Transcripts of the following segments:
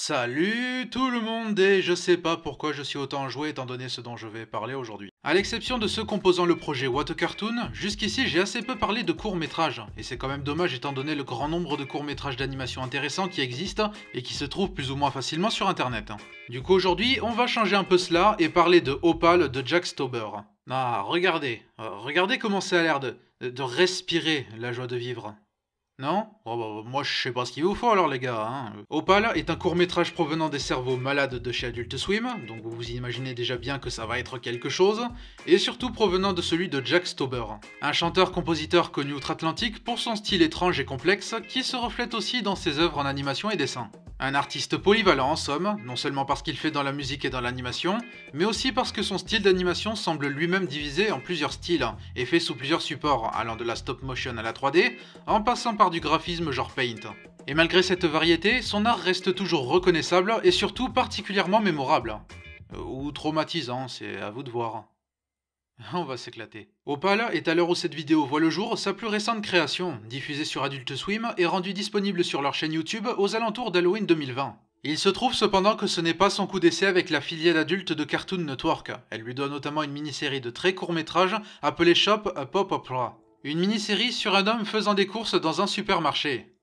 Salut tout le monde et je sais pas pourquoi je suis autant enjoué étant donné ce dont je vais parler aujourd'hui. À l'exception de ceux composant le projet What a Cartoon, jusqu'ici j'ai assez peu parlé de courts-métrages, et c'est quand même dommage étant donné le grand nombre de courts-métrages d'animation intéressants qui existent et qui se trouvent plus ou moins facilement sur internet. Du coup aujourd'hui on va changer un peu cela et parler de Opal de Jack Stauber. Ah regardez comment ça a l'air de respirer la joie de vivre. Non? Oh bah, moi je sais pas ce qu'il vous faut alors les gars, hein. Opal est un court-métrage provenant des cerveaux malades de chez Adult Swim, donc vous vous imaginez déjà bien que ça va être quelque chose, et surtout provenant de celui de Jack Stauber, un chanteur-compositeur connu outre-Atlantique pour son style étrange et complexe qui se reflète aussi dans ses œuvres en animation et dessin. Un artiste polyvalent en somme, non seulement parce qu'il fait dans la musique et dans l'animation, mais aussi parce que son style d'animation semble lui-même divisé en plusieurs styles, et fait sous plusieurs supports, allant de la stop motion à la 3D, en passant par du graphisme genre Paint. Et malgré cette variété, son art reste toujours reconnaissable et surtout particulièrement mémorable. Ou traumatisant, c'est à vous de voir. On va s'éclater. Opal est à l'heure où cette vidéo voit le jour sa plus récente création, diffusée sur Adult Swim et rendue disponible sur leur chaîne YouTube aux alentours d'Halloween 2020. Il se trouve cependant que ce n'est pas son coup d'essai avec la filiale adulte de Cartoon Network. Elle lui doit notamment une mini-série de très court métrage appelée Shop a Pop Opera. Une mini-série sur un homme faisant des courses dans un supermarché.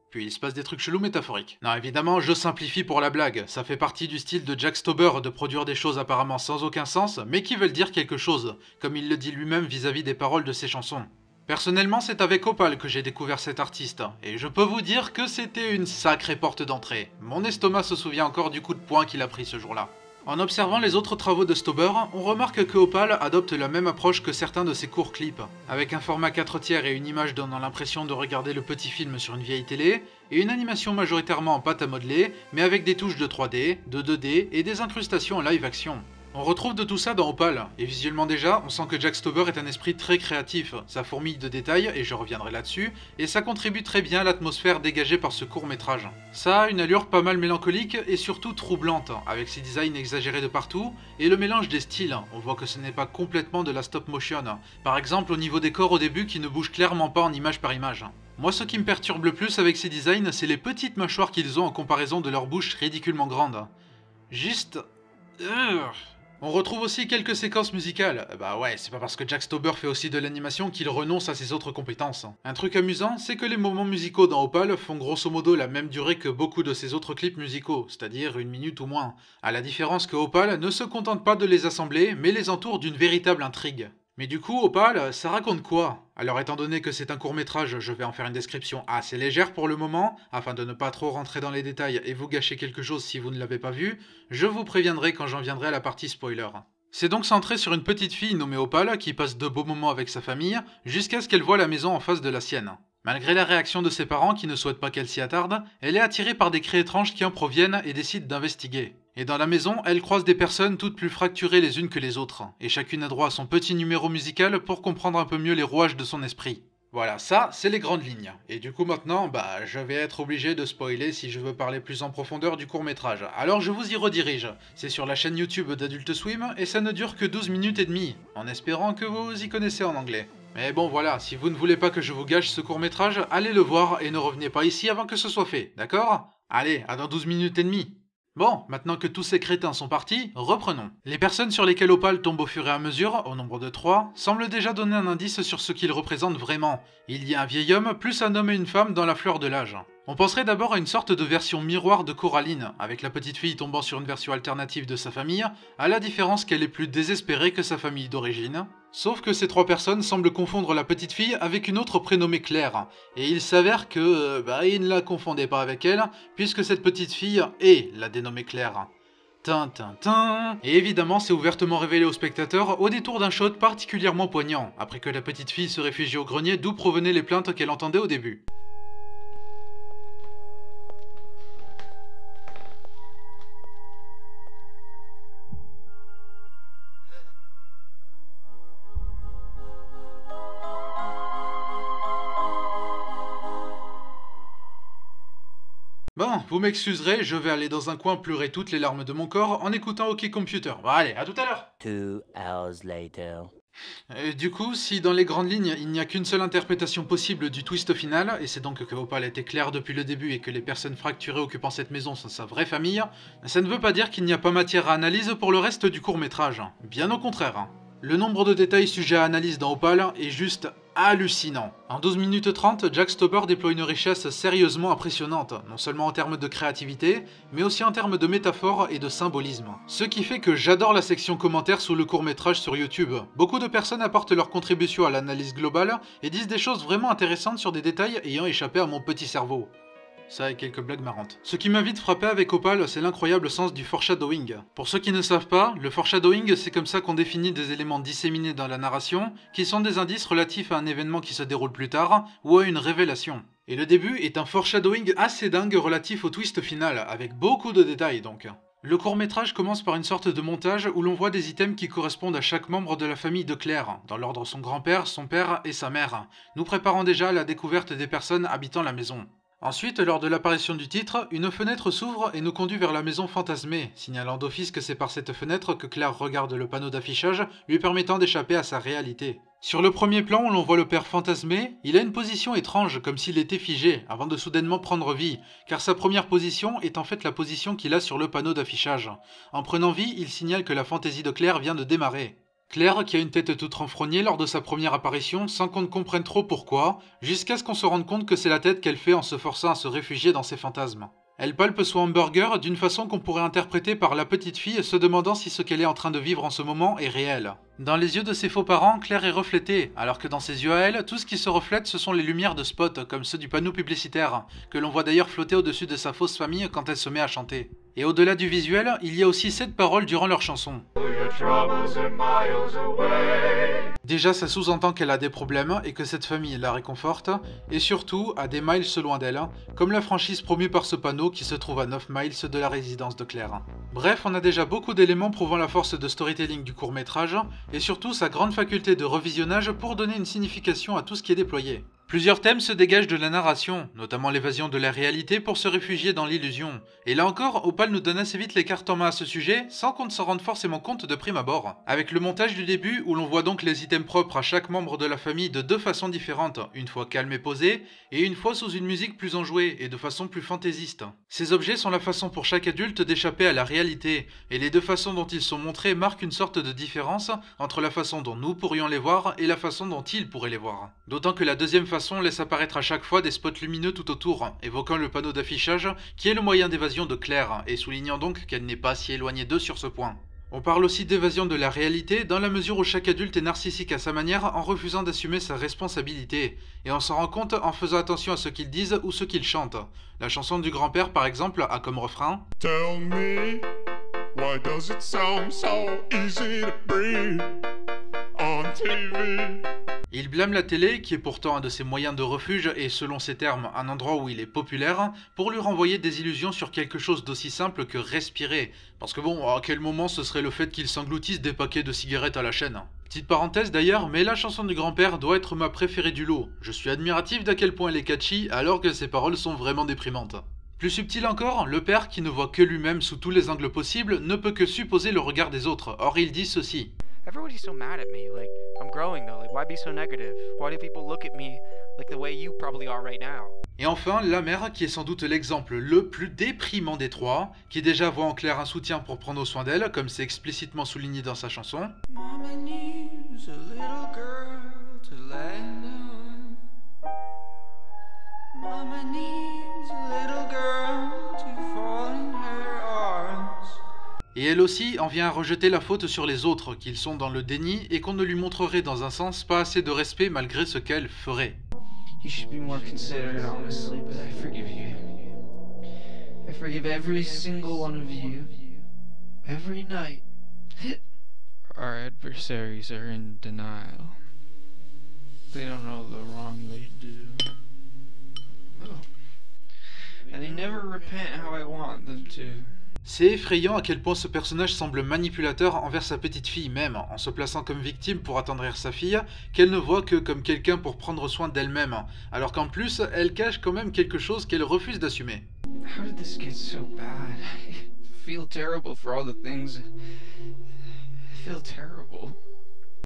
Puis il se passe des trucs chelous métaphoriques. Non, évidemment, je simplifie pour la blague. Ça fait partie du style de Jack Stauber de produire des choses apparemment sans aucun sens, mais qui veulent dire quelque chose, comme il le dit lui-même vis-à-vis des paroles de ses chansons. Personnellement, c'est avec Opal que j'ai découvert cet artiste, et je peux vous dire que c'était une sacrée porte d'entrée. Mon estomac se souvient encore du coup de poing qu'il a pris ce jour-là. En observant les autres travaux de Stauber, on remarque que Opal adopte la même approche que certains de ses courts clips, avec un format 4/3 et une image donnant l'impression de regarder le petit film sur une vieille télé, et une animation majoritairement en pâte à modeler, mais avec des touches de 3D, de 2D et des incrustations en live action. On retrouve de tout ça dans Opal, et visuellement déjà, on sent que Jack Stauber est un esprit très créatif, ça fourmille de détails, et je reviendrai là-dessus, et ça contribue très bien à l'atmosphère dégagée par ce court-métrage. Ça a une allure pas mal mélancolique et surtout troublante, avec ses designs exagérés de partout, et le mélange des styles, on voit que ce n'est pas complètement de la stop-motion, par exemple au niveau des corps au début qui ne bougent clairement pas en image par image. Moi, ce qui me perturbe le plus avec ces designs, c'est les petites mâchoires qu'ils ont en comparaison de leur bouche ridiculement grande. Juste... On retrouve aussi quelques séquences musicales. Bah ouais, c'est pas parce que Jack Stauber fait aussi de l'animation qu'il renonce à ses autres compétences. Un truc amusant, c'est que les moments musicaux dans Opal font grosso modo la même durée que beaucoup de ses autres clips musicaux, c'est-à-dire 1 minute ou moins. À la différence que Opal ne se contente pas de les assembler, mais les entoure d'une véritable intrigue. Mais du coup, Opal, ça raconte quoi? Alors étant donné que c'est un court-métrage, je vais en faire une description assez légère pour le moment, afin de ne pas trop rentrer dans les détails et vous gâcher quelque chose si vous ne l'avez pas vu, je vous préviendrai quand j'en viendrai à la partie spoiler. C'est donc centré sur une petite fille nommée Opal qui passe de beaux moments avec sa famille, jusqu'à ce qu'elle voie la maison en face de la sienne. Malgré la réaction de ses parents qui ne souhaitent pas qu'elle s'y attarde, elle est attirée par des cris étranges qui en proviennent et décide d'investiguer. Et dans la maison, elle croise des personnes toutes plus fracturées les unes que les autres, et chacune a droit à son petit numéro musical pour comprendre un peu mieux les rouages de son esprit. Voilà, ça, c'est les grandes lignes. Et du coup maintenant, je vais être obligé de spoiler si je veux parler plus en profondeur du court-métrage. Alors je vous y redirige. C'est sur la chaîne YouTube d'Adult Swim, et ça ne dure que 12 minutes et demie, en espérant que vous y connaissez en anglais. Mais bon voilà, si vous ne voulez pas que je vous gâche ce court-métrage, allez le voir et ne revenez pas ici avant que ce soit fait, d'accord? Allez, à dans 12 minutes et demie. Bon, maintenant que tous ces crétins sont partis, reprenons. Les personnes sur lesquelles Opal tombe au fur et à mesure, au nombre de 3, semblent déjà donner un indice sur ce qu'ils représentent vraiment. Il y a un vieil homme plus un homme et une femme dans la fleur de l'âge. On penserait d'abord à une sorte de version miroir de Coraline, avec la petite fille tombant sur une version alternative de sa famille, à la différence qu'elle est plus désespérée que sa famille d'origine. Sauf que ces 3 personnes semblent confondre la petite fille avec une autre prénommée Claire, et il s'avère que, ils ne la confondaient pas avec elle, puisque cette petite fille est la dénommée Claire. Tin. Et évidemment, c'est ouvertement révélé aux spectateurs au détour d'un shot particulièrement poignant, après que la petite fille se réfugie au grenier d'où provenaient les plaintes qu'elle entendait au début. Bon, vous m'excuserez, je vais aller dans un coin pleurer toutes les larmes de mon corps en écoutant OK Computer. Bon allez, à tout à l'heure. 2 hours later. Du coup, si dans les grandes lignes, il n'y a qu'une seule interprétation possible du twist final, et c'est donc que Opal était clair depuis le début et que les personnes fracturées occupant cette maison sont sa vraie famille, ça ne veut pas dire qu'il n'y a pas matière à analyse pour le reste du court-métrage. Bien au contraire. Le nombre de détails sujets à analyse dans Opal est juste hallucinant. En 12 minutes 30, Jack Stauber déploie une richesse sérieusement impressionnante, non seulement en termes de créativité, mais aussi en termes de métaphores et de symbolisme. Ce qui fait que j'adore la section commentaires sous le court-métrage sur YouTube. Beaucoup de personnes apportent leur contribution à l'analyse globale et disent des choses vraiment intéressantes sur des détails ayant échappé à mon petit cerveau. Ça et quelques blagues marrantes. Ce qui m'a vite frappé avec Opal, c'est l'incroyable sens du foreshadowing. Pour ceux qui ne savent pas, le foreshadowing, c'est comme ça qu'on définit des éléments disséminés dans la narration, qui sont des indices relatifs à un événement qui se déroule plus tard, ou à une révélation. Et le début est un foreshadowing assez dingue relatif au twist final, avec beaucoup de détails donc. Le court-métrage commence par une sorte de montage où l'on voit des items qui correspondent à chaque membre de la famille de Claire, dans l'ordre son grand-père, son père et sa mère, nous préparant déjà à la découverte des personnes habitant la maison. Ensuite, lors de l'apparition du titre, une fenêtre s'ouvre et nous conduit vers la maison fantasmée, signalant d'office que c'est par cette fenêtre que Claire regarde le panneau d'affichage, lui permettant d'échapper à sa réalité. Sur le premier plan où l'on voit le père fantasmé, il a une position étrange, comme s'il était figé, avant de soudainement prendre vie, car sa première position est en fait la position qu'il a sur le panneau d'affichage. En prenant vie, il signale que la fantaisie de Claire vient de démarrer. Claire qui a une tête toute renfrognée lors de sa première apparition sans qu'on ne comprenne trop pourquoi, jusqu'à ce qu'on se rende compte que c'est la tête qu'elle fait en se forçant à se réfugier dans ses fantasmes. Elle palpe son hamburger d'une façon qu'on pourrait interpréter par la petite fille se demandant si ce qu'elle est en train de vivre en ce moment est réel. Dans les yeux de ses faux parents, Claire est reflétée, alors que dans ses yeux à elle, tout ce qui se reflète ce sont les lumières de spot, comme ceux du panneau publicitaire, que l'on voit d'ailleurs flotter au-dessus de sa fausse famille quand elle se met à chanter. Et au-delà du visuel, il y a aussi 7 paroles durant leur chanson. Déjà, ça sous-entend qu'elle a des problèmes et que cette famille la réconforte, et surtout à des miles loin d'elle, comme la franchise promue par ce panneau qui se trouve à 9 miles de la résidence de Claire. Bref, on a déjà beaucoup d'éléments prouvant la force de storytelling du court-métrage, et surtout sa grande faculté de revisionnage pour donner une signification à tout ce qui est déployé. Plusieurs thèmes se dégagent de la narration, notamment l'évasion de la réalité pour se réfugier dans l'illusion. Et là encore, Opal nous donne assez vite les cartes en main à ce sujet, sans qu'on ne s'en rende forcément compte de prime abord. Avec le montage du début, où l'on voit donc les items propres à chaque membre de la famille de deux façons différentes, une fois calme et posée, et une fois sous une musique plus enjouée et de façon plus fantaisiste. Ces objets sont la façon pour chaque adulte d'échapper à la réalité, et les deux façons dont ils sont montrés marquent une sorte de différence entre la façon dont nous pourrions les voir et la façon dont ils pourraient les voir. D'autant que la deuxième façon laisse apparaître à chaque fois des spots lumineux tout autour, évoquant le panneau d'affichage qui est le moyen d'évasion de Claire, et soulignant donc qu'elle n'est pas si éloignée d'eux sur ce point. On parle aussi d'évasion de la réalité dans la mesure où chaque adulte est narcissique à sa manière en refusant d'assumer sa responsabilité, et on s'en rend compte en faisant attention à ce qu'ils disent ou ce qu'ils chantent. La chanson du grand-père par exemple a comme refrain « Tell me, why does it sound so easy to breathe on TV ?» Il blâme la télé, qui est pourtant un de ses moyens de refuge et selon ses termes un endroit où il est populaire, pour lui renvoyer des illusions sur quelque chose d'aussi simple que respirer. Parce que bon, à quel moment ce serait le fait qu'il s'engloutisse des paquets de cigarettes à la chaîne? Petite parenthèse d'ailleurs, mais la chanson du grand-père doit être ma préférée du lot. Je suis admiratif d'à quel point elle est catchy alors que ses paroles sont vraiment déprimantes. Plus subtil encore, le père, qui ne voit que lui-même sous tous les angles possibles, ne peut que supposer le regard des autres. Or il dit ceci. Everybody's so mad at me, like, I'm growing though, like, why be so negative? Why do people look at me like the way you probably are right now? Et enfin, la mère, qui est sans doute l'exemple le plus déprimant des trois, qui déjà voit en Claire un soutien pour prendre soin d'elle, comme c'est explicitement souligné dans sa chanson. Mama needs a little girl to land on. Mama needs a little girl to fall in her arms. Et elle aussi en vient à rejeter la faute sur les autres, qu'ils sont dans le déni et qu'on ne lui montrerait dans un sens pas assez de respect malgré ce qu'elle ferait. You should be more considerate, honestly, but I forgive you. I forgive every single one of you. Every night. Our adversaries are in denial. They don't know the wrong they do. Oh. And they never repent how I want them to. C'est effrayant à quel point ce personnage semble manipulateur envers sa petite fille même, en se plaçant comme victime pour attendrir sa fille, qu'elle ne voit que comme quelqu'un pour prendre soin d'elle-même, alors qu'en plus, elle cache quand même quelque chose qu'elle refuse d'assumer. How did this get so bad? I feel terrible for all the things. I feel terrible.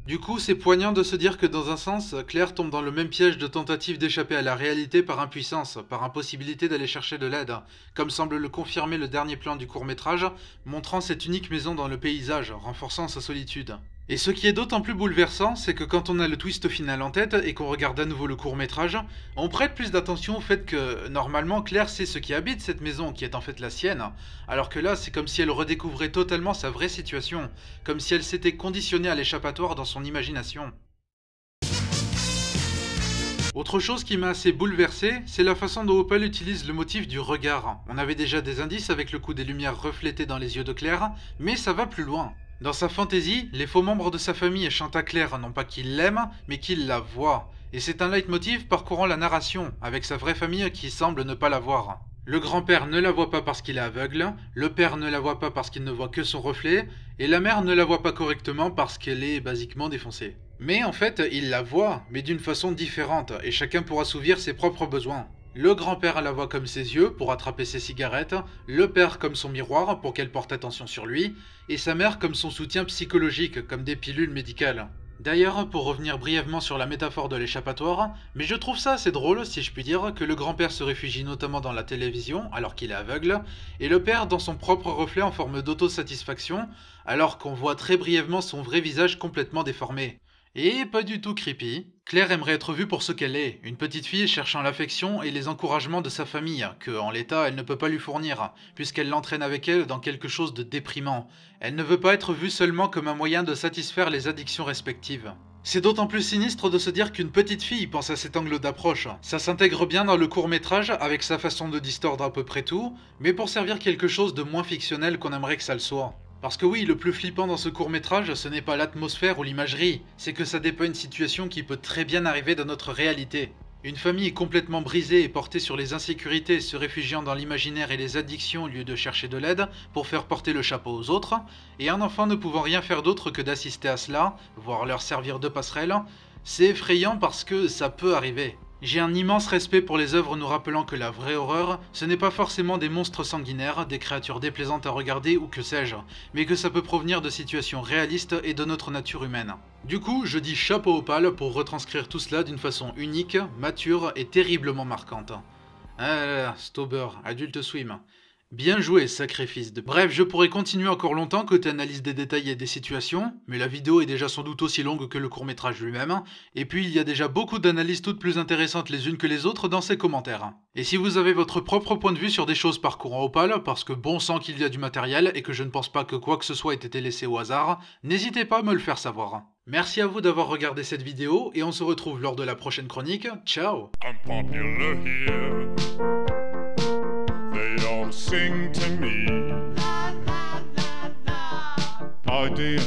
Du coup, c'est poignant de se dire que dans un sens, Claire tombe dans le même piège de tentative d'échapper à la réalité par impuissance, par impossibilité d'aller chercher de l'aide, comme semble le confirmer le dernier plan du court-métrage, montrant cette unique maison dans le paysage, renforçant sa solitude. Et ce qui est d'autant plus bouleversant, c'est que quand on a le twist final en tête et qu'on regarde à nouveau le court-métrage, on prête plus d'attention au fait que, normalement, Claire sait ce qui habite cette maison, qui est en fait la sienne, alors que là, c'est comme si elle redécouvrait totalement sa vraie situation, comme si elle s'était conditionnée à l'échappatoire dans son imagination. Autre chose qui m'a assez bouleversé, c'est la façon dont Opal utilise le motif du regard. On avait déjà des indices avec le coup des lumières reflétées dans les yeux de Claire, mais ça va plus loin. Dans sa fantaisie, les faux membres de sa famille chantent à Claire non pas qu'ils l'aiment, mais qu'ils la voient. Et c'est un leitmotiv parcourant la narration, avec sa vraie famille qui semble ne pas la voir. Le grand-père ne la voit pas parce qu'il est aveugle, le père ne la voit pas parce qu'il ne voit que son reflet, et la mère ne la voit pas correctement parce qu'elle est basiquement défoncée. Mais en fait, il la voit, mais d'une façon différente, et chacun pourra assouvir ses propres besoins. Le grand-père la voit comme ses yeux pour attraper ses cigarettes, le père comme son miroir pour qu'elle porte attention sur lui, et sa mère comme son soutien psychologique, comme des pilules médicales. D'ailleurs, pour revenir brièvement sur la métaphore de l'échappatoire, mais je trouve ça assez drôle, si je puis dire, que le grand-père se réfugie notamment dans la télévision, alors qu'il est aveugle, et le père dans son propre reflet en forme d'autosatisfaction, alors qu'on voit très brièvement son vrai visage complètement déformé. Et pas du tout creepy. Claire aimerait être vue pour ce qu'elle est, une petite fille cherchant l'affection et les encouragements de sa famille, que, en l'état, elle ne peut pas lui fournir, puisqu'elle l'entraîne avec elle dans quelque chose de déprimant. Elle ne veut pas être vue seulement comme un moyen de satisfaire les addictions respectives. C'est d'autant plus sinistre de se dire qu'une petite fille pense à cet angle d'approche. Ça s'intègre bien dans le court-métrage avec sa façon de distordre à peu près tout, mais pour servir quelque chose de moins fictionnel qu'on aimerait que ça le soit. Parce que oui, le plus flippant dans ce court-métrage, ce n'est pas l'atmosphère ou l'imagerie, c'est que ça dépeint une situation qui peut très bien arriver dans notre réalité. Une famille complètement brisée et portée sur les insécurités, se réfugiant dans l'imaginaire et les addictions au lieu de chercher de l'aide pour faire porter le chapeau aux autres, et un enfant ne pouvant rien faire d'autre que d'assister à cela, voire leur servir de passerelle, c'est effrayant parce que ça peut arriver. J'ai un immense respect pour les œuvres nous rappelant que la vraie horreur, ce n'est pas forcément des monstres sanguinaires, des créatures déplaisantes à regarder ou que sais-je, mais que ça peut provenir de situations réalistes et de notre nature humaine. Du coup, je dis chapeau Opal pour retranscrire tout cela d'une façon unique, mature et terriblement marquante. Ah, Stober, Adult Swim. Bien joué, sacrifice de... Bref, je pourrais continuer encore longtemps côté analyse des détails et des situations, mais la vidéo est déjà sans doute aussi longue que le court-métrage lui-même, et puis il y a déjà beaucoup d'analyses toutes plus intéressantes les unes que les autres dans ces commentaires. Et si vous avez votre propre point de vue sur des choses parcourant Opal, parce que bon sang qu'il y a du matériel et que je ne pense pas que quoi que ce soit ait été laissé au hasard, n'hésitez pas à me le faire savoir. Merci à vous d'avoir regardé cette vidéo, et on se retrouve lors de la prochaine chronique. Ciao! Sing to me. Our dear